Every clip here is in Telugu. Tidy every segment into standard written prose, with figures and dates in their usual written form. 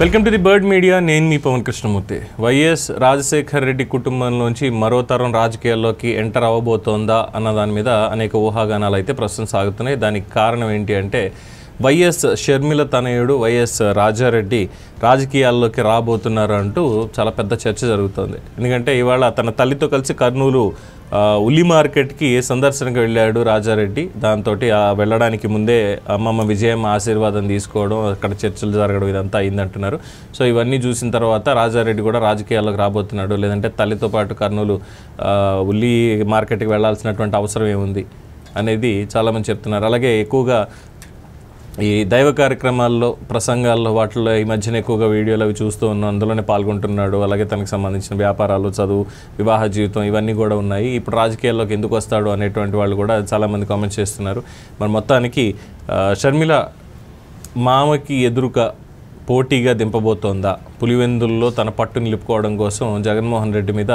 Welcome to the bird media. నేను మీ పవన్ కృష్ణమూర్తి. వైఎస్ రాజశేఖర్ రెడ్డి కుటుంబంలోంచి మరో తరం రాజకీయాల్లోకి ఎంటర్ అవ్వబోతోందా అన్న దాని మీద అనేక ఊహాగానాలు అయితే ప్రస్తుతం సాగుతున్నాయి. దానికి కారణం ఏంటి అంటే వైఎస్ షర్మిల తనయుడు వైఎస్ రాజారెడ్డి రాజకీయాల్లోకి రాబోతున్నారు అంటూ చాలా పెద్ద చర్చ జరుగుతుంది. ఎందుకంటే ఇవాళ తన తల్లితో కలిసి కర్నూలు ఉల్లి మార్కెట్కి సందర్శనకు వెళ్ళాడు రాజారెడ్డి. దాంతో వెళ్ళడానికి ముందే అమ్మమ్మ విజయమ్మ ఆశీర్వాదం తీసుకోవడం, అక్కడ చర్చలు జరగడం ఇదంతా అయిందంటున్నారు. సో ఇవన్నీ చూసిన తర్వాత రాజారెడ్డి కూడా రాజకీయాల్లోకి రాబోతున్నాడు, లేదంటే తల్లితో పాటు కర్నూలు ఉల్లి మార్కెట్కి వెళ్ళాల్సినటువంటి అవసరం ఏముంది అనేది చాలామంది చెప్తున్నారు. అలాగే ఎక్కువగా ఈ దైవ కార్యక్రమాల్లో, ప్రసంగాల్లో వాటిల్లో ఈ మధ్యన ఎక్కువగా వీడియోలు అవి చూస్తూ ఉన్నాం, అందులోనే పాల్గొంటున్నాడు. అలాగే తనకు సంబంధించిన వ్యాపారాలు, చదువు, వివాహ జీవితం ఇవన్నీ కూడా ఉన్నాయి. ఇప్పుడు రాజకీయాల్లోకి ఎందుకు వస్తాడు అనేటువంటి వాళ్ళు కూడా చాలామంది కామెంట్ చేస్తున్నారు. మరి మొత్తానికి షర్మిల మామకి ఎదురుగా పోటీగా దింపబోతోందా? పులివెందుల్లో తన పట్టు నిలుపుకోవడం కోసం జగన్మోహన్ రెడ్డి మీద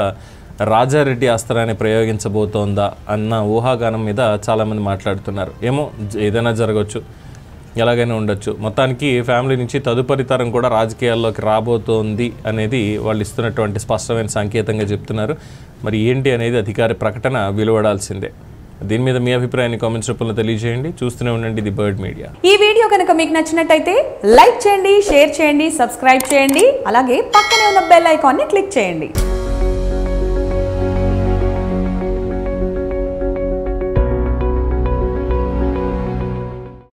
రాజారెడ్డి అస్త్రాన్ని ప్రయోగించబోతోందా అన్న ఊహాగానం మీద చాలామంది మాట్లాడుతున్నారు. ఏమో ఏదైనా జరగవచ్చు, ఎలాగైనా ఉండొచ్చు. మొత్తానికి ఫ్యామిలీ నుంచి తదుపరి తరం కూడా రాజకీయాల్లోకి రాబోతోంది అనేది వాళ్ళు ఇస్తున్నటువంటి స్పష్టమైన సంకేతంగా చెప్తున్నారు. మరి ఏంటి అనేది అధికార ప్రకటన వెలువడాల్సిందే. దీని మీద మీ అభిప్రాయాన్ని కామెంట్స్ రూపంలో తెలియజేయండి. చూస్తూనే ఉండండి ది బర్డ్ మీడియా. ఈ వీడియో కనుక మీకు నచ్చినట్టయితే లైక్ చేయండి, షేర్ చేయండి, సబ్స్క్రైబ్ చేయండి. అలాగే పక్కనే ఉన్న బెల్ ఐకాన్ని క్లిక్ చేయండి.